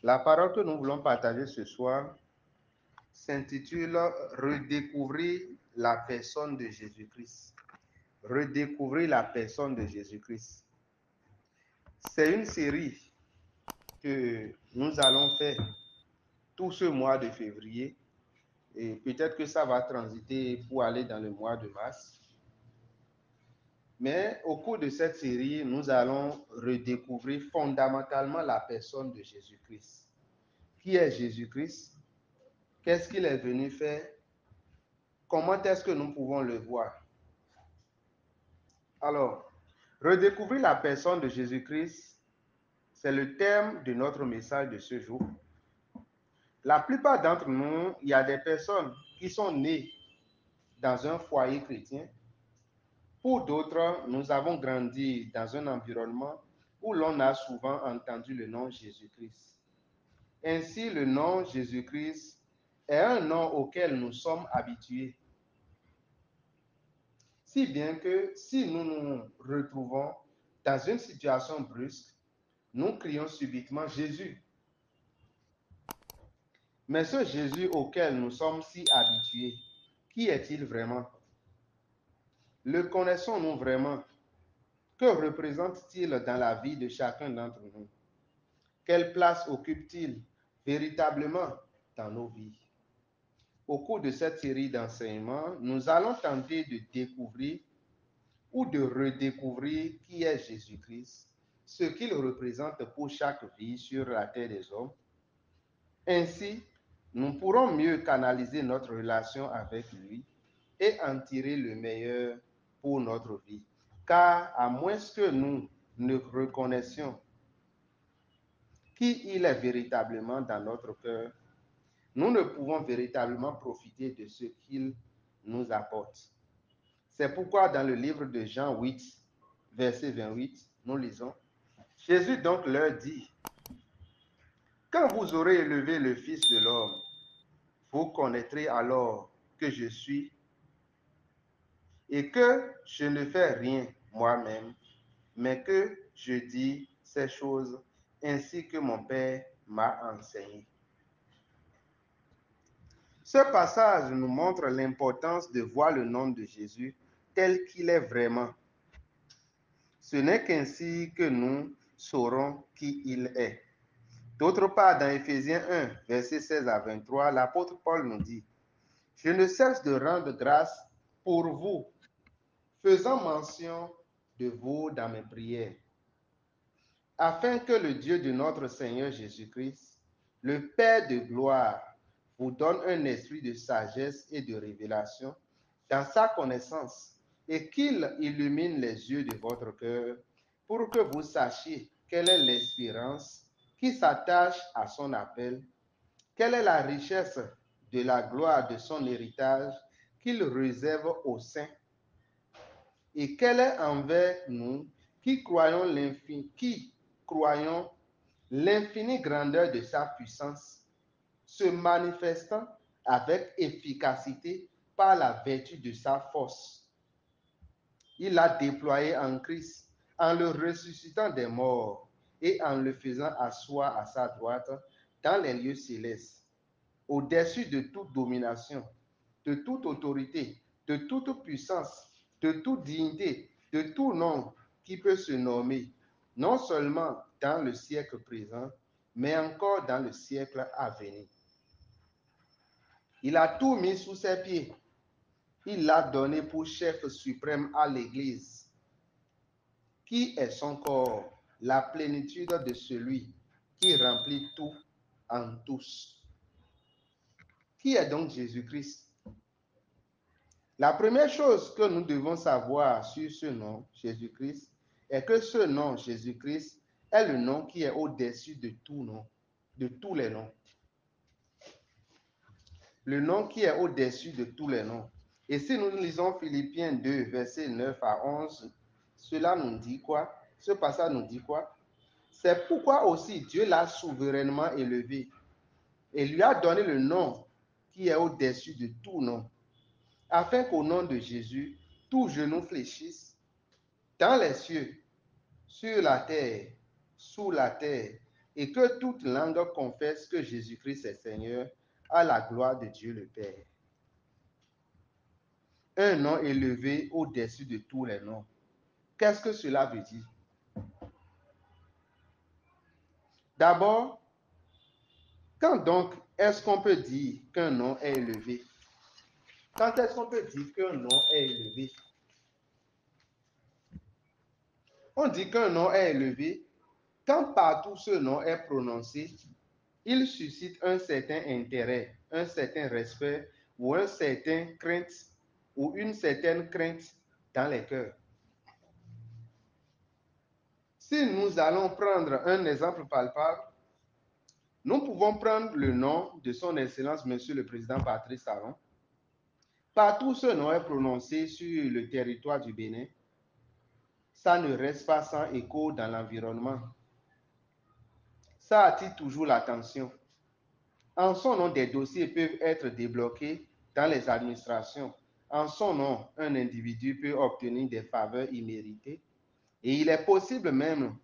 La parole que nous voulons partager ce soir s'intitule Redécouvrir la personne de Jésus-Christ. Redécouvrir la personne de Jésus-Christ. C'est une série que nous allons faire tout ce mois de février et peut-être que ça va transiter pour aller dans le mois de mars. Mais au cours de cette série, nous allons redécouvrir fondamentalement la personne de Jésus-Christ. Qui est Jésus-Christ? Qu'est-ce qu'il est venu faire? Comment est-ce que nous pouvons le voir? Alors, redécouvrir la personne de Jésus-Christ, c'est le thème de notre message de ce jour. La plupart d'entre nous, il y a des personnes qui sont nées dans un foyer chrétien. Pour d'autres, nous avons grandi dans un environnement où l'on a souvent entendu le nom Jésus-Christ. Ainsi, le nom Jésus-Christ est un nom auquel nous sommes habitués. Si bien que si nous nous retrouvons dans une situation brusque, nous crions subitement Jésus. Mais ce Jésus auquel nous sommes si habitués, qui est-il vraiment? Le connaissons-nous vraiment? Que représente-t-il dans la vie de chacun d'entre nous? Quelle place occupe-t-il véritablement dans nos vies? Au cours de cette série d'enseignements, nous allons tenter de découvrir ou de redécouvrir qui est Jésus-Christ, ce qu'il représente pour chaque vie sur la terre des hommes. Ainsi, nous pourrons mieux canaliser notre relation avec lui et en tirer le meilleur pour notre vie. Car à moins que nous ne reconnaissions qui il est véritablement dans notre cœur, nous ne pouvons véritablement profiter de ce qu'il nous apporte. C'est pourquoi dans le livre de Jean 8, verset 28, nous lisons, Jésus donc leur dit, quand vous aurez élevé le Fils de l'homme, vous connaîtrez alors que je suis et que je ne fais rien moi-même, mais que je dis ces choses ainsi que mon Père m'a enseigné. Ce passage nous montre l'importance de voir le nom de Jésus tel qu'il est vraiment. Ce n'est qu'ainsi que nous saurons qui il est. D'autre part, dans Éphésiens 1, versets 16 à 23, l'apôtre Paul nous dit, « Je ne cesse de rendre grâce pour vous, faisant mention de vous dans mes prières, afin que le Dieu de notre Seigneur Jésus-Christ, le Père de gloire, vous donne un esprit de sagesse et de révélation dans sa connaissance, et qu'il illumine les yeux de votre cœur, pour que vous sachiez quelle est l'espérance qui s'attache à son appel, quelle est la richesse de la gloire de son héritage qu'il réserve aux saints, et quelle est envers nous qui croyons l'infinie grandeur de sa puissance, se manifestant avec efficacité par la vertu de sa force. Il l'a déployé en Christ, en le ressuscitant des morts et en le faisant asseoir à sa droite dans les lieux célestes, au-dessus de toute domination, de toute autorité, de toute puissance, de toute dignité, de tout nom qui peut se nommer, non seulement dans le siècle présent, mais encore dans le siècle à venir. Il a tout mis sous ses pieds. Il l'a donné pour chef suprême à l'Église, qui est son corps, la plénitude de celui qui remplit tout en tous. Qui est donc Jésus-Christ? La première chose que nous devons savoir sur ce nom, Jésus-Christ, est que ce nom, Jésus-Christ, est le nom qui est au-dessus de tout nom, de tous les noms. Le nom qui est au-dessus de tous les noms. Et si nous lisons Philippiens 2, versets 9 à 11, cela nous dit quoi? Ce passage nous dit quoi? C'est pourquoi aussi Dieu l'a souverainement élevé et lui a donné le nom qui est au-dessus de tout nom, afin qu'au nom de Jésus, tout genou fléchisse dans les cieux, sur la terre, sous la terre et que toute langue confesse que Jésus-Christ est Seigneur, à la gloire de Dieu le Père. Un nom élevé au-dessus de tous les noms. Qu'est-ce que cela veut dire? D'abord, quand donc est-ce qu'on peut dire qu'un nom est élevé? Quand est-ce qu'on peut dire qu'un nom est élevé? On dit qu'un nom est élevé quand partout ce nom est prononcé, il suscite un certain intérêt, un certain respect ou un certain crainte ou une certaine crainte dans les cœurs. Si nous allons prendre un exemple palpable, nous pouvons prendre le nom de son Excellence, Monsieur le Président Patrice Talon. Partout ce nom est prononcé sur le territoire du Bénin, ça ne reste pas sans écho dans l'environnement. Ça attire toujours l'attention. En son nom, des dossiers peuvent être débloqués dans les administrations. En son nom, un individu peut obtenir des faveurs imméritées et il est possible même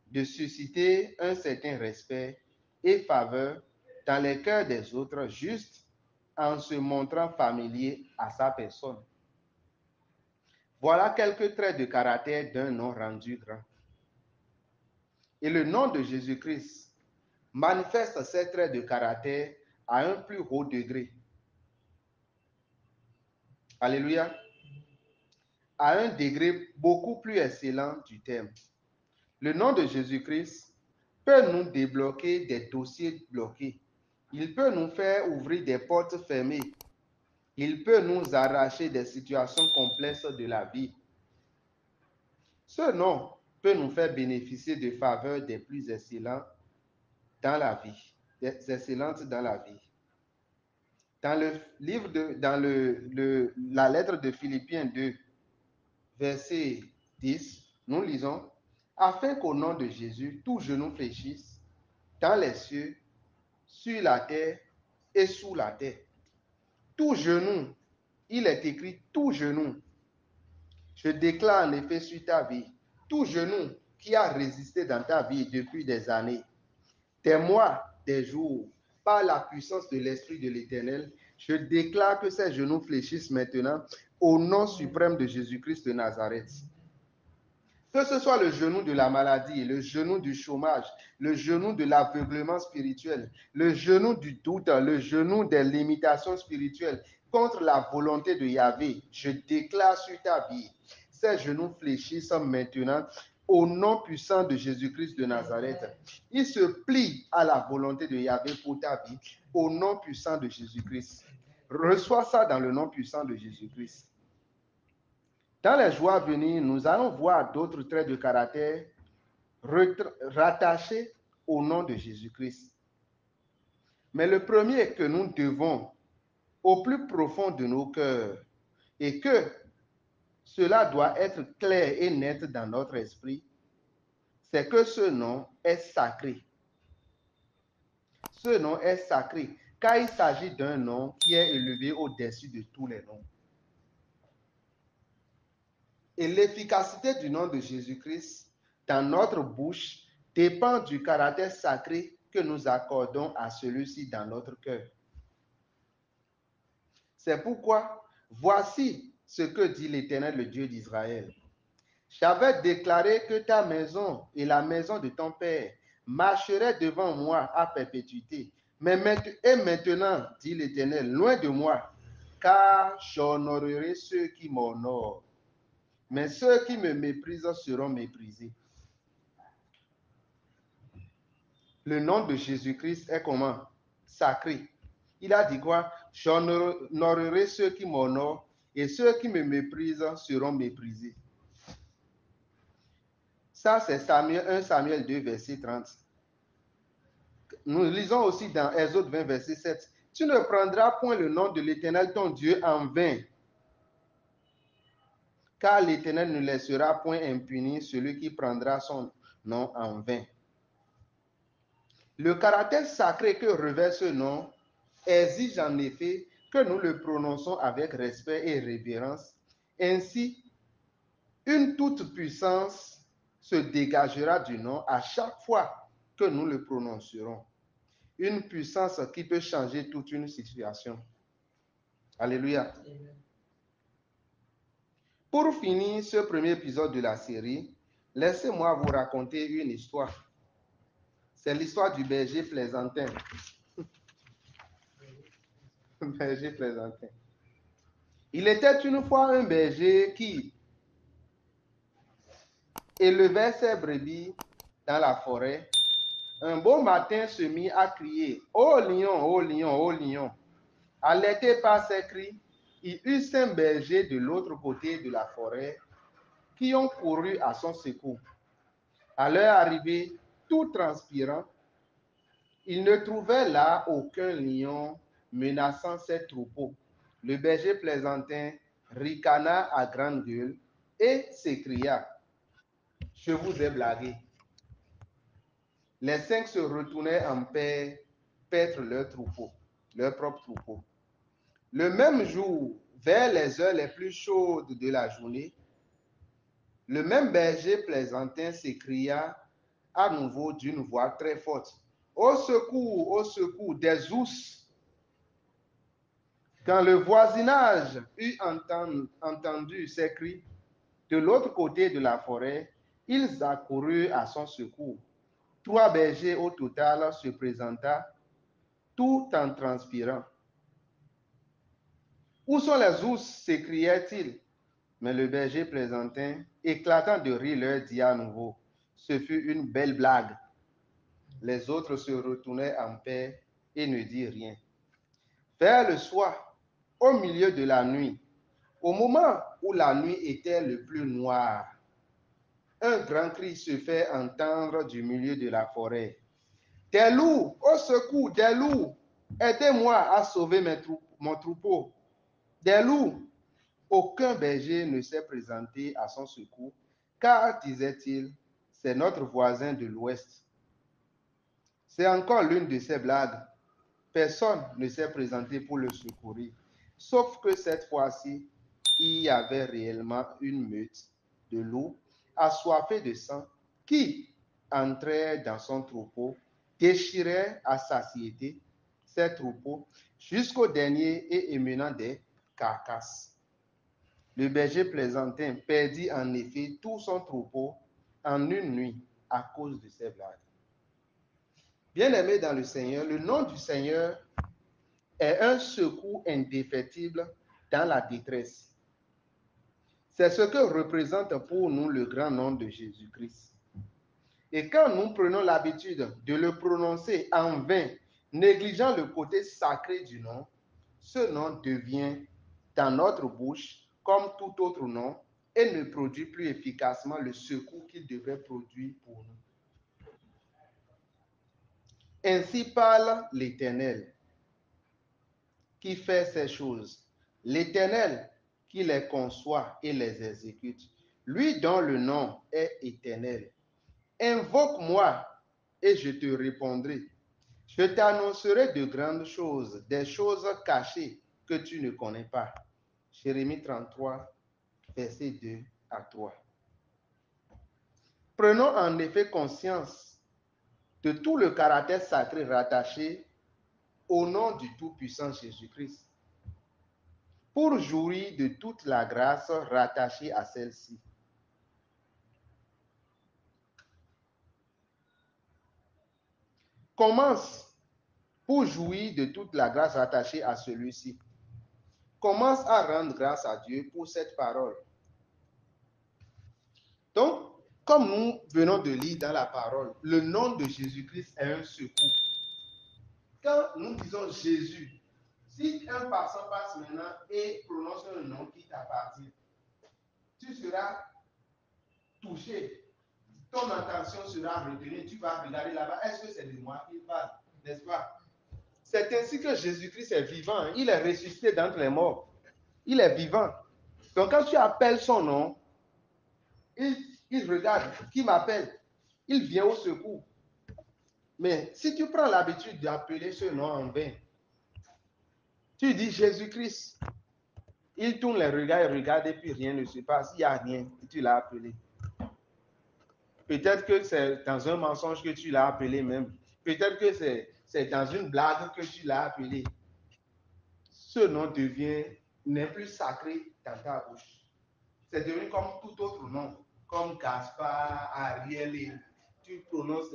de susciter un certain respect et faveur dans les cœurs des autres juste en se montrant familier à sa personne. Voilà quelques traits de caractère d'un nom rendu grand. Et le nom de Jésus-Christ manifeste ces traits de caractère à un plus haut degré. Alléluia. À un degré beaucoup plus excellent du terme. Le nom de Jésus-Christ peut nous débloquer des dossiers bloqués. Il peut nous faire ouvrir des portes fermées. Il peut nous arracher des situations complexes de la vie. Ce nom peut nous faire bénéficier de faveurs des plus excellentes dans la vie, des excellentes dans la vie. Dans le livre la lettre de Philippiens 2, verset 10, nous lisons, afin qu'au nom de Jésus, tout genou fléchisse dans les cieux, sur la terre et sous la terre. Tout genou, il est écrit tout genou. Je déclare en effet sur ta vie, tout genou qui a résisté dans ta vie depuis des années, des mois, des jours, par la puissance de l'Esprit de l'Éternel, je déclare que ces genoux fléchissent maintenant au nom suprême de Jésus-Christ de Nazareth. Que ce soit le genou de la maladie, le genou du chômage, le genou de l'aveuglement spirituel, le genou du doute, le genou des limitations spirituelles contre la volonté de Yahvé, je déclare sur ta vie, ces genoux fléchissent maintenant au nom puissant de Jésus-Christ de Nazareth. Il se plie à la volonté de Yahvé pour ta vie au nom puissant de Jésus-Christ. Reçois ça dans le nom puissant de Jésus-Christ. Dans les jours à venir, nous allons voir d'autres traits de caractère rattachés au nom de Jésus-Christ. Mais le premier que nous devons au plus profond de nos cœurs et que cela doit être clair et net dans notre esprit, c'est que ce nom est sacré. Ce nom est sacré car il s'agit d'un nom qui est élevé au-dessus de tous les noms. Et l'efficacité du nom de Jésus-Christ dans notre bouche dépend du caractère sacré que nous accordons à celui-ci dans notre cœur. C'est pourquoi, voici ce que dit l'Éternel, le Dieu d'Israël. J'avais déclaré que ta maison et la maison de ton père marcheraient devant moi à perpétuité. Mais maintenant, dit l'Éternel, loin de moi, car j'honorerai ceux qui m'honorent. Mais ceux qui me méprisent seront méprisés. Le nom de Jésus-Christ est comment? Sacré. Il a dit quoi? J'honorerai ceux qui m'honorent et ceux qui me méprisent seront méprisés. Ça, c'est 1 Samuel 2, verset 30. Nous lisons aussi dans Exode 20, verset 7. Tu ne prendras point le nom de l'Éternel ton Dieu en vain, car l'Éternel ne laissera point impuni celui qui prendra son nom en vain. Le caractère sacré que revêt ce nom exige en effet que nous le prononçons avec respect et révérence. Ainsi, une toute puissance se dégagera du nom à chaque fois que nous le prononcerons. Une puissance qui peut changer toute une situation. Alléluia. Amen. Pour finir ce premier épisode de la série, laissez-moi vous raconter une histoire. C'est l'histoire du berger plaisantin. Berger plaisantin. Il était une fois un berger qui élevait ses brebis dans la forêt. Un beau matin se mit à crier « Ô lion, ô lion, ô lion !» Alerté par ses cris, il eut 5 bergers de l'autre côté de la forêt qui ont couru à son secours. À leur arrivée, tout transpirant, ils ne trouvaient là aucun lion menaçant ses troupeaux. Le berger plaisantin ricana à grande gueule et s'écria « Je vous ai blagué !» Les 5 se retournaient en paix paître leur troupeau, leur propre troupeau. Le même jour, vers les heures les plus chaudes de la journée, le même berger plaisantin s'écria à nouveau d'une voix très forte. « Au secours, des ours !» Quand le voisinage eut entendu ces cris, de l'autre côté de la forêt, ils accoururent à son secours. 3 bergers au total se présenta, tout en transpirant. « Où sont les ours ?» s'écriait-il. Mais le berger plaisantin, éclatant de rire, leur dit à nouveau, « Ce fut une belle blague. » Les autres se retournaient en paix et ne dirent rien. Vers le soir, au milieu de la nuit, au moment où la nuit était le plus noire, un grand cri se fait entendre du milieu de la forêt. « Des loups, au secours, des loups! Aidez-moi à sauver mon troupeau. Des loups! » Aucun berger ne s'est présenté à son secours, car, disait-il, c'est notre voisin de l'Ouest. C'est encore l'une de ces blagues. Personne ne s'est présenté pour le secourir, sauf que cette fois-ci, il y avait réellement une meute de loups assoiffés de sang qui entraient dans son troupeau, déchiraient à satiété ses troupeaux jusqu'au dernier et émenant des carcasses. Le berger plaisantin perdit en effet tout son troupeau en une nuit à cause de ces blagues. Bien-aimés dans le Seigneur, le nom du Seigneur est un secours indéfectible dans la détresse. C'est ce que représente pour nous le grand nom de Jésus-Christ. Et quand nous prenons l'habitude de le prononcer en vain, négligeant le côté sacré du nom, ce nom devient dans notre bouche comme tout autre nom et ne produit plus efficacement le secours qu'il devrait produire pour nous. Ainsi parle l'Éternel qui fait ces choses, l'Éternel qui les conçoit et les exécute, lui dont le nom est éternel. Invoque-moi et je te répondrai. Je t'annoncerai de grandes choses, des choses cachées que tu ne connais pas. Jérémie 33, versets 2 à 3. Prenons en effet conscience de tout le caractère sacré rattaché au nom du Tout-Puissant Jésus-Christ, pour jouir de toute la grâce rattachée à celle-ci. Commence pour jouir de toute la grâce rattachée à celui-ci. Commence à rendre grâce à Dieu pour cette parole. Donc, comme nous venons de lire dans la parole, le nom de Jésus-Christ est un secours. Quand nous disons Jésus, si un passant passe maintenant et prononce un nom qui t'appartient, tu seras touché. Ton attention sera retenue. Tu vas regarder là-bas. Est-ce que c'est de moi qu'il parle? N'est-ce pas? C'est ainsi que Jésus-Christ est vivant. Il est ressuscité d'entre les morts. Il est vivant. Donc quand tu appelles son nom, il regarde. Qui m'appelle? Il vient au secours. Mais si tu prends l'habitude d'appeler ce nom en vain, tu dis Jésus-Christ, il tourne les regards et regarde et puis rien ne se passe. Il n'y a rien. Et tu l'as appelé. Peut-être que c'est dans un mensonge que tu l'as appelé même. Peut-être que c'est dans une blague que tu l'as appelé. Ce nom n'est plus sacré dans ta bouche. C'est devenu comme tout autre nom, comme Gaspard, Ariel, et tu prononces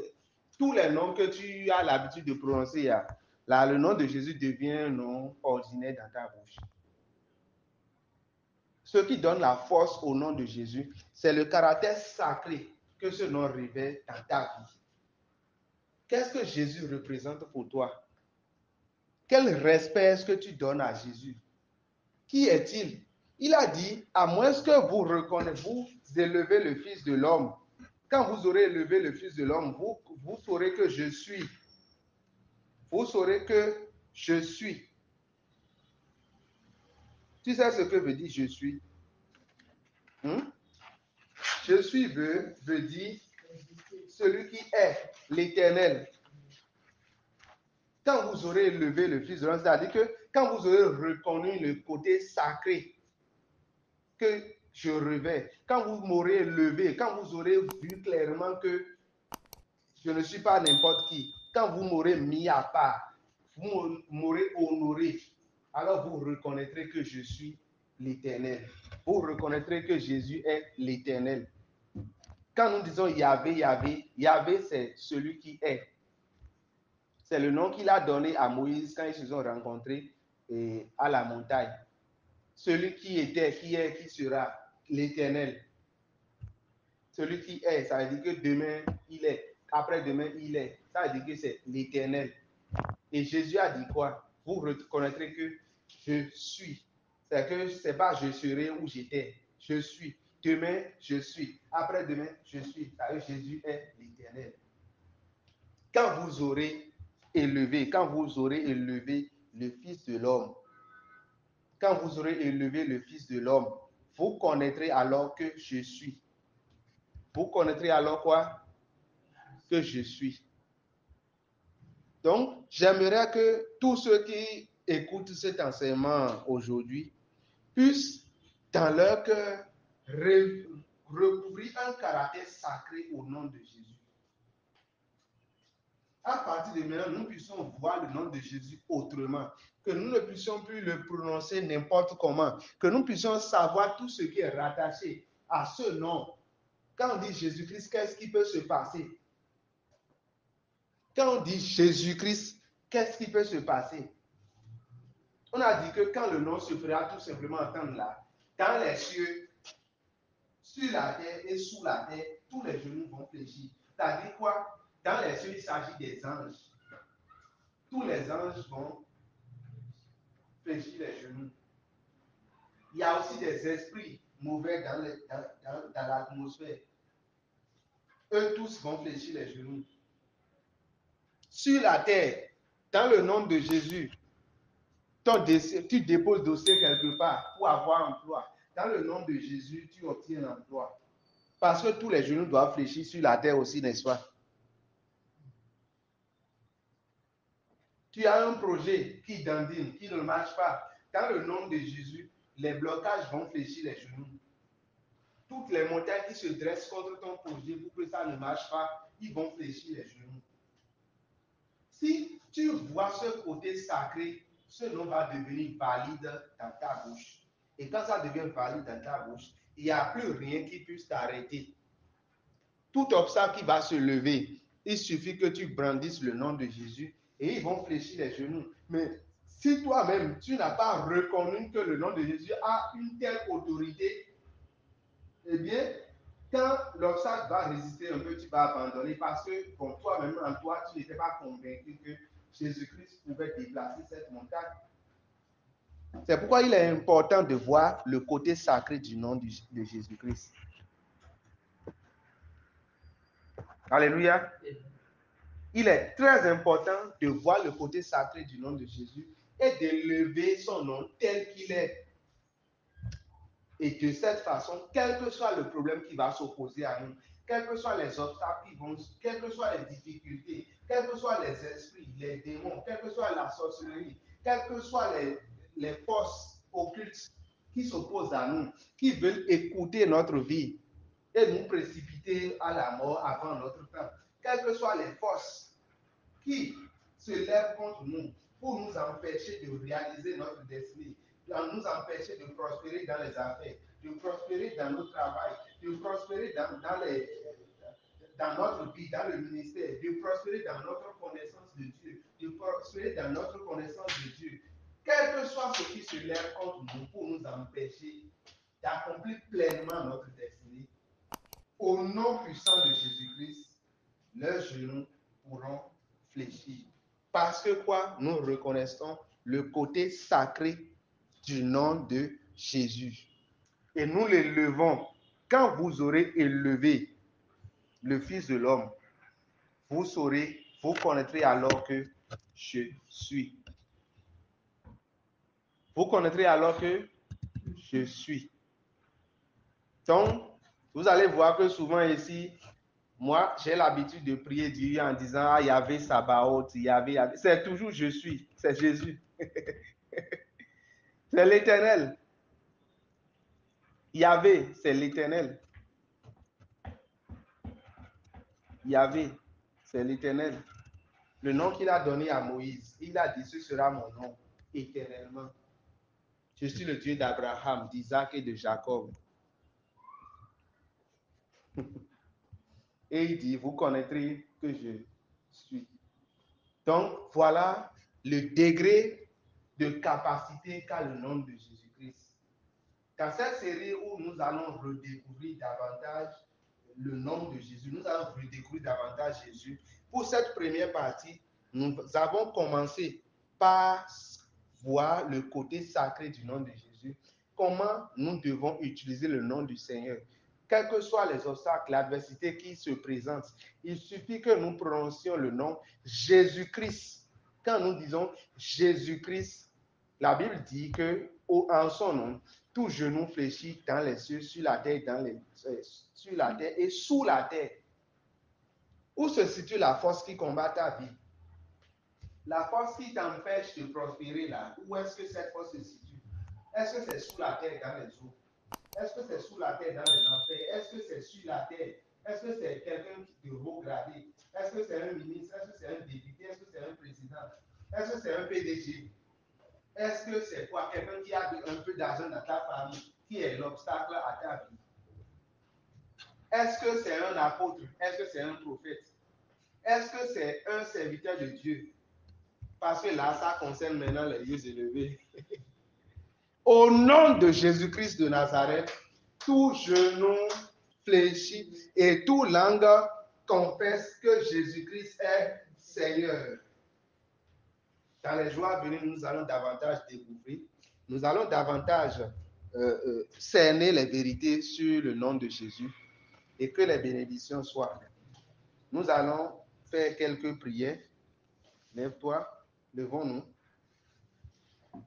tous les noms que tu as l'habitude de prononcer. Là, le nom de Jésus devient un nom ordinaire dans ta bouche. Ce qui donne la force au nom de Jésus, c'est le caractère sacré que ce nom révèle dans ta vie. Qu'est-ce que Jésus représente pour toi? Quel respect est-ce que tu donnes à Jésus? Qui est-il? Il a dit, à moins que vous reconnaissez, vous élevez le Fils de l'homme. Quand vous aurez élevé le Fils de l'homme, vous saurez que je suis. Vous saurez que je suis. Tu sais ce que veut dire je suis? Je suis veut dire celui qui est l'Éternel. Quand vous aurez élevé le Fils de l'homme, c'est-à-dire que quand vous aurez reconnu le côté sacré que je revêt, quand vous m'aurez élevé, quand vous aurez vu clairement que je ne suis pas n'importe qui, quand vous m'aurez mis à part, vous m'aurez honoré, alors vous reconnaîtrez que je suis l'Éternel. Vous reconnaîtrez que Jésus est l'Éternel. Quand nous disons Yahvé, Yahvé, Yahvé c'est celui qui est. C'est le nom qu'il a donné à Moïse quand ils se sont rencontrés à la montagne. Celui qui était, qui est, qui sera, l'Éternel. Celui qui est, ça veut dire que demain, il est. Après-demain, il est. Ça veut dire que c'est l'Éternel. Et Jésus a dit quoi? Vous reconnaîtrez que je suis. C'est que c'est pas je serai où j'étais. Je suis. Demain, je suis. Après-demain, je suis. Ça veut dire que Jésus est l'Éternel. Quand vous aurez élevé le Fils de l'homme, quand vous aurez élevé le Fils de l'homme, vous connaîtrez alors que je suis. Vous connaîtrez alors quoi? Que je suis. Donc, j'aimerais que tous ceux qui écoutent cet enseignement aujourd'hui puissent, dans leur cœur, recouvrir un caractère sacré au nom de Jésus. À partir de maintenant, nous puissions voir le nom de Jésus autrement, que nous ne puissions plus le prononcer n'importe comment, que nous puissions savoir tout ce qui est rattaché à ce nom. Quand on dit Jésus-Christ, qu'est-ce qui peut se passer? Quand on dit Jésus-Christ, qu'est-ce qui peut se passer? On a dit que quand le nom se fera tout simplement entendre là, dans les cieux, sur la terre et sous la terre, tous les genoux vont fléchir. C'est-à-dire quoi? Dans les cieux, il s'agit des anges. Tous les anges vont fléchir les genoux. Il y a aussi des esprits mauvais dans l'atmosphère. Eux tous vont fléchir les genoux. Sur la terre, dans le nom de Jésus, tu déposes dossier quelque part pour avoir un emploi. Dans le nom de Jésus, tu obtiens un emploi. Parce que tous les genoux doivent fléchir sur la terre aussi, n'est-ce pas? Tu as un projet qui dandine, qui ne marche pas. Dans le nom de Jésus, les blocages vont fléchir les genoux. Toutes les montagnes qui se dressent contre ton projet pour que ça ne marche pas, ils vont fléchir les genoux. Si tu vois ce côté sacré, ce nom va devenir valide dans ta bouche. Et quand ça devient valide dans ta bouche, il n'y a plus rien qui puisse t'arrêter. Tout obstacle qui va se lever, il suffit que tu brandisses le nom de Jésus et ils vont fléchir les genoux. Mais si toi-même, tu n'as pas reconnu que le nom de Jésus a une telle autorité, eh bien, quand l'obstacle va résister un peu, tu vas abandonner parce que bon, toi-même, en toi, tu n'étais pas convaincu que Jésus-Christ pouvait déplacer cette montagne. C'est pourquoi il est important de voir le côté sacré du nom de Jésus-Christ. Alléluia. Il est très important de voir le côté sacré du nom de Jésus et d'élever son nom tel qu'il est. Et de cette façon, quel que soit le problème qui va s'opposer à nous, quels que soient les obstacles quelles que soient les difficultés, quels que soient les esprits, les démons, quelle que soit la sorcellerie, quelles que soient les forces occultes qui s'opposent à nous, qui veulent écouter notre vie, et nous précipiter à la mort avant notre temps. Quelles que soient les forces qui se lèvent contre nous pour nous empêcher de réaliser notre destinée, de nous empêcher de prospérer dans les affaires, de prospérer dans notre travail, de prospérer dans notre vie, dans le ministère, de prospérer dans notre connaissance de Dieu, de prospérer dans notre connaissance de Dieu. Quel que soit ce qui se lève contre nous pour nous empêcher d'accomplir pleinement notre destinée, au nom puissant de Jésus-Christ, leurs genoux pourront fléchir. Parce que quoi? Nous reconnaissons le côté sacré du nom de Jésus. Et nous l'élevons. Quand vous aurez élevé le Fils de l'homme, vous saurez, vous connaîtrez alors que je suis. Vous connaîtrez alors que je suis. Donc, vous allez voir que souvent ici, moi, j'ai l'habitude de prier Dieu en disant, ah, Yahvé Sabaoth, Yahvé. C'est toujours je suis, c'est Jésus. C'est l'Éternel. Yahvé, c'est l'Éternel. Yahvé, c'est l'Éternel. Le nom qu'il a donné à Moïse, il a dit, ce sera mon nom éternellement. Je suis le Dieu d'Abraham, d'Isaac et de Jacob. Et il dit, vous connaîtrez que je suis. Donc, voilà le degré de capacité qu'a le nom de Jésus-Christ. Dans cette série où nous allons redécouvrir davantage le nom de Jésus, nous allons redécouvrir davantage Jésus. Pour cette première partie, nous avons commencé par voir le côté sacré du nom de Jésus, comment nous devons utiliser le nom du Seigneur. Quels que soient les obstacles, l'adversité qui se présente, il suffit que nous prononcions le nom Jésus-Christ. Quand nous disons Jésus-Christ, la Bible dit que en son nom, tout genou fléchit dans les cieux, sur la terre, sur la terre et sous la terre. Où se situe la force qui combat ta vie? La force qui t'empêche de prospérer là, où est-ce que cette force se situe? Est-ce que c'est sous la terre dans les eaux? Est-ce que c'est sous la terre dans les enfers? Est-ce que c'est sur la terre? Est-ce que c'est quelqu'un de haut gradé? Est-ce que c'est un ministre? Est-ce que c'est un député? Est-ce que c'est un président? Est-ce que c'est un PDG? Est-ce que c'est quoi? Quelqu'un qui a un peu d'argent dans ta famille, qui est l'obstacle à ta vie? Est-ce que c'est un apôtre? Est-ce que c'est un prophète? Est-ce que c'est un serviteur de Dieu? Parce que là, ça concerne maintenant les lieux élevés. Au nom de Jésus-Christ de Nazareth, tout genou fléchit et tout langue confesse que Jésus-Christ est Seigneur. Dans les jours à venir, nous allons davantage découvrir, nous allons davantage cerner les vérités sur le nom de Jésus et que les bénédictions soient. Nous allons faire quelques prières. Lève-toi, levons-nous.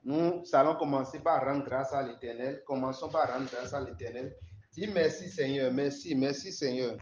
Nous allons commencer par rendre grâce à l'Éternel. Commençons par rendre grâce à l'Éternel. Dis merci Seigneur, merci, merci Seigneur.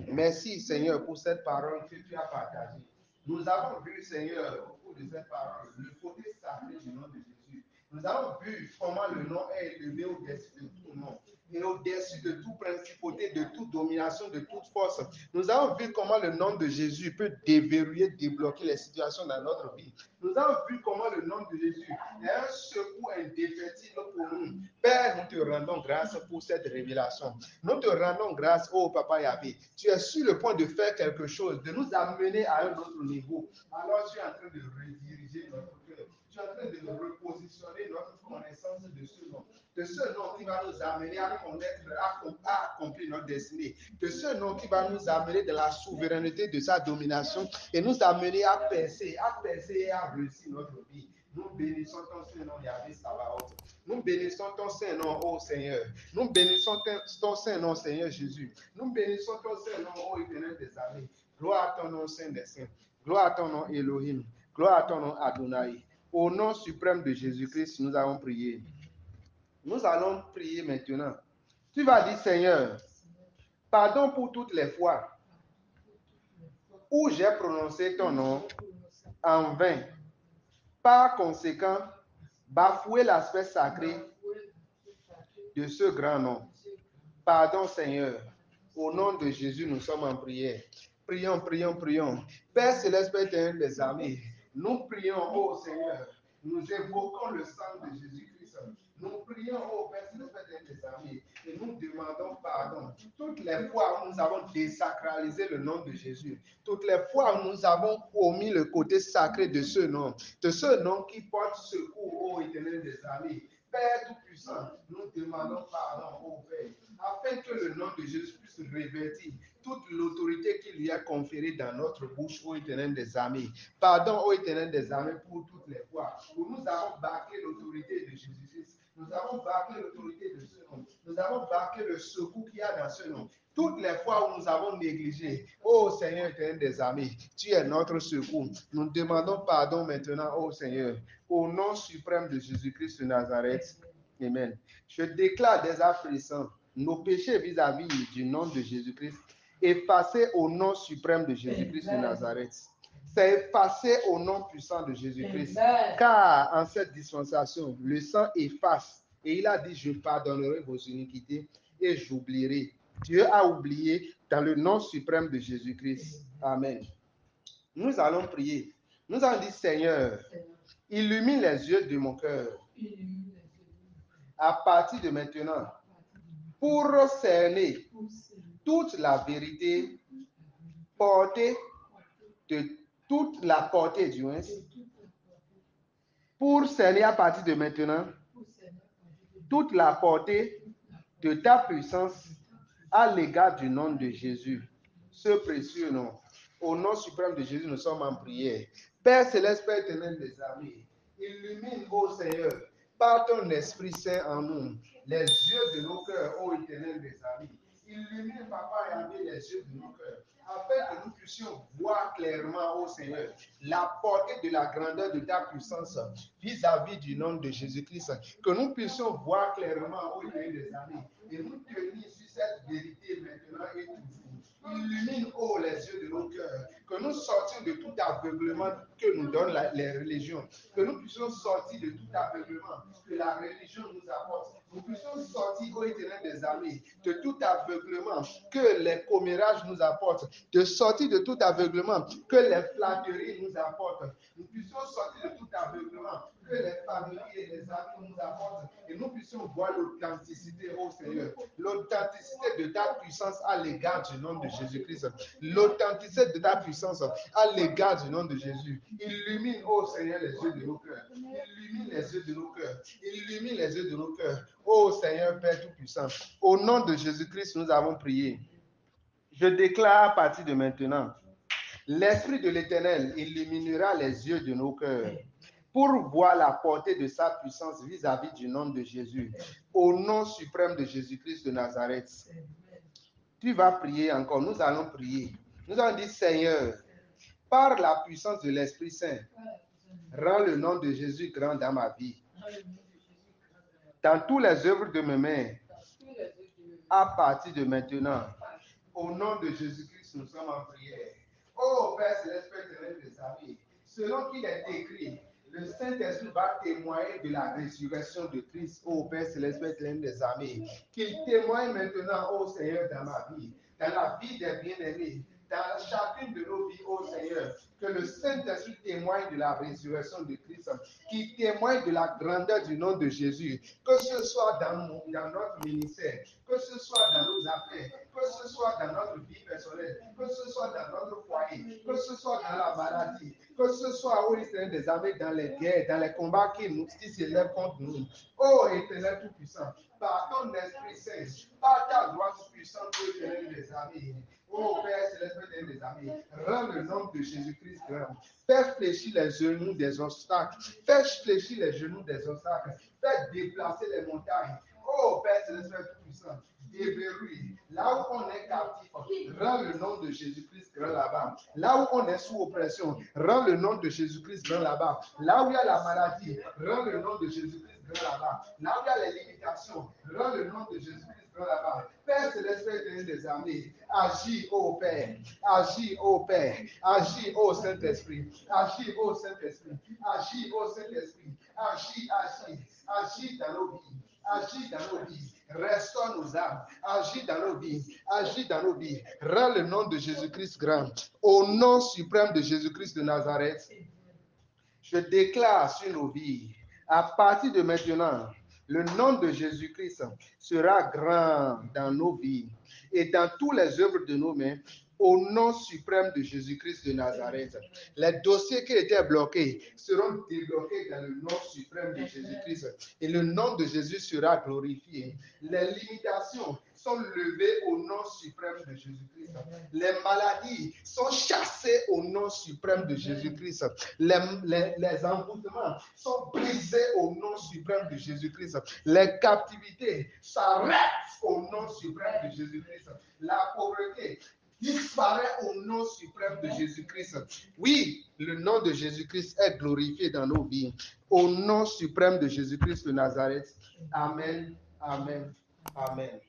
Merci Seigneur pour cette parole que tu as partagée. Nous avons vu Seigneur au cours de cette parole le côté sacré du nom de Jésus. Nous avons vu comment le nom est élevé au-dessus de tout nom et au-dessus de toute principauté, de toute domination, de toute force. Nous avons vu comment le nom de Jésus peut déverrouiller, débloquer les situations dans notre vie. Nous avons vu comment le nom de Jésus est un secours indéfectible pour nous. Père, nous te rendons grâce pour cette révélation. Nous te rendons grâce, oh Papa Yahvé. Tu es sur le point de faire quelque chose, de nous amener à un autre niveau. Alors tu es en train de rediriger notre cœur. Tu es en train de repositionner notre connaissance de ce nom. De ce nom qui va nous amener à connaître, à accomplir notre destinée. De ce nom qui va nous amener de la souveraineté de sa domination et nous amener à percer et à réussir notre vie. Nous bénissons ton Saint-Nom, Yahvé Sabaoth. Nous bénissons ton Saint-Nom, ô Seigneur. Nous bénissons ton Saint-Nom, Seigneur Jésus. Nous bénissons ton Saint-Nom, ô Éternel des armées. Gloire à ton nom, Saint des Saints. Gloire à ton nom, Elohim. Gloire à ton nom, Adonai. Au nom suprême de Jésus-Christ, nous avons prié. Nous allons prier maintenant. Tu vas dire, Seigneur, pardon pour toutes les fois où j'ai prononcé ton nom en vain. Par conséquent, bafouer l'aspect sacré de ce grand nom. Pardon, Seigneur. Au nom de Jésus, nous sommes en prière. Prions, prions, prions. Père Céleste, Père éternel des armées, nous prions, ô Seigneur. Nous évoquons le sang de Jésus-Christ. Nous prions, ô Père Céleste, Père éternel des armées, et nous demandons pardon. Toutes les fois où nous avons désacralisé le nom de Jésus, toutes les fois où nous avons omis le côté sacré de ce nom qui porte secours, ô éternel des armées. Père Tout-Puissant, nous demandons pardon, ô Père, afin que le nom de Jésus puisse revêtir toute l'autorité qui lui est conférée dans notre bouche, ô éternel des armées. Pardon, ô éternel des armées, pour toutes les fois où nous avons bâclé l'autorité de Jésus-Christ. Nous avons bâclé l'autorité de ce nom. Nous avons bâclé le secours qu'il y a dans ce nom. Toutes les fois où nous avons négligé, ô Seigneur éternel des armées, tu es notre secours. Nous demandons pardon maintenant, ô Seigneur, au nom suprême de Jésus-Christ de Nazareth. Amen. Je déclare dès à présent nos péchés vis-à-vis du nom de Jésus-Christ effacés au nom suprême de Jésus-Christ de Nazareth. C'est effacé au nom puissant de Jésus-Christ. Car en cette dispensation, le sang efface. Et il a dit, je pardonnerai vos iniquités et j'oublierai. Dieu a oublié dans le nom suprême de Jésus-Christ. Amen. Nous allons prier. Nous allons dire, Seigneur, illumine les yeux de mon cœur à partir de maintenant pour cerner toute la vérité portée de toute la portée du moins, pour cerner à partir de maintenant toute la portée de ta puissance à l'égard du nom de Jésus, ce précieux nom. Au nom suprême de Jésus, nous sommes en prière. Père Céleste, Père éternel des armées, illumine, ô Seigneur, par ton Esprit Saint en nous, les yeux de nos cœurs, ô éternel des armées. Illumine, Papa, et amis, les yeux de nos cœurs, afin que nous puissions voir clairement, ô Seigneur, la portée de la grandeur de ta puissance vis-à-vis du nom de Jésus-Christ. Que nous puissions voir clairement, ô éternel des armées, et nous tenir sur cette vérité maintenant et toujours. Illumine, ô les yeux de nos cœurs, que nous sortions de tout aveuglement que nous donnent les religions, que nous puissions sortir de tout aveuglement que la religion nous apporte. Nous puissions sortir, ô éternel des armées, de tout aveuglement que les commérages nous apportent, de sortir de tout aveuglement que les flatteries nous apportent. Nous puissions sortir de tout aveuglement que les familles et les amis nous apportent, et nous puissions voir l'authenticité, ô Seigneur, l'authenticité de ta puissance à l'égard du nom de Jésus-Christ, l'authenticité de ta puissance à l'égard du nom de Jésus. Illumine, ô Seigneur, les yeux de nos cœurs. Illumine les yeux de nos cœurs. Illumine les yeux de nos cœurs. Ô Seigneur, Père Tout-Puissant, au nom de Jésus-Christ, nous avons prié. Je déclare à partir de maintenant, l'Esprit de l'Éternel illuminera les yeux de nos cœurs pour voir la portée de sa puissance vis-à-vis du nom de Jésus, au nom suprême de Jésus-Christ de Nazareth. Tu vas prier encore, nous allons prier. Nous allons dire, Seigneur, par la puissance de l'Esprit Saint, rends le nom de Jésus grand dans ma vie. Dans toutes les œuvres de mes mains, à partir de maintenant, au nom de Jésus-Christ, nous sommes en prière. Oh Père Céleste, Père éternel des armées, selon qu'il est écrit, le Saint-Esprit va témoigner de la résurrection de Christ, ô Père Céleste, Père éternel des armées, qu'il témoigne maintenant, ô Seigneur, dans ma vie, dans la vie des bien-aimés, dans chacune de nos vies, ô Seigneur, que le Saint-Esprit témoigne de la résurrection de Christ, qui témoigne de la grandeur du nom de Jésus, que ce soit dans notre ministère, que ce soit dans nos affaires, que ce soit dans notre vie personnelle, que ce soit dans notre foyer, que ce soit dans la maladie, que ce soit au Éternel des armées, dans les guerres, dans les combats qui s'élèvent contre nous. Ô Éternel Tout-Puissant, par ton Esprit Saint, par ta droite puissante, ô Éternel des armées, ô Père Céleste des armées, rends le nom de Jésus-Christ grand. Fais fléchir les genoux des obstacles. Fais fléchir les genoux des obstacles. Fais déplacer les montagnes. Oh Père Céleste Tout-Puissant, déverrouille. Là où on est captif, rends le nom de Jésus-Christ grand là-bas. Là où on est sous oppression, rends le nom de Jésus-Christ grand là-bas. Là où il y a la maladie, rends le nom de Jésus-Christ grand là-bas. Là où il y a les limitations, rends le nom de Jésus-Christ grand là-bas. Père Céleste des armées, agis, ô Père, agis, ô Père, agis, ô Saint-Esprit, agis, ô Saint-Esprit, agis, ô Saint-Esprit, agis dans nos vies. Agis dans nos vies, restaure nos âmes, agis dans nos vies, agis dans nos vies. Rends le nom de Jésus-Christ grand. Au nom suprême de Jésus-Christ de Nazareth, je déclare sur nos vies, à partir de maintenant, le nom de Jésus-Christ sera grand dans nos vies et dans toutes les œuvres de nos mains, au nom suprême de Jésus-Christ de Nazareth. Les dossiers qui étaient bloqués seront débloqués dans le nom suprême de Jésus-Christ et le nom de Jésus sera glorifié. Les limitations sont levées au nom suprême de Jésus-Christ. Les maladies sont chassées au nom suprême de Jésus-Christ. Les envoûtements sont brisés au nom suprême de Jésus-Christ. Les captivités s'arrêtent au nom suprême de Jésus-Christ. La pauvreté disparaît au nom suprême de Jésus-Christ. Oui, le nom de Jésus-Christ est glorifié dans nos vies. Au nom suprême de Jésus-Christ de Nazareth. Amen, amen, amen.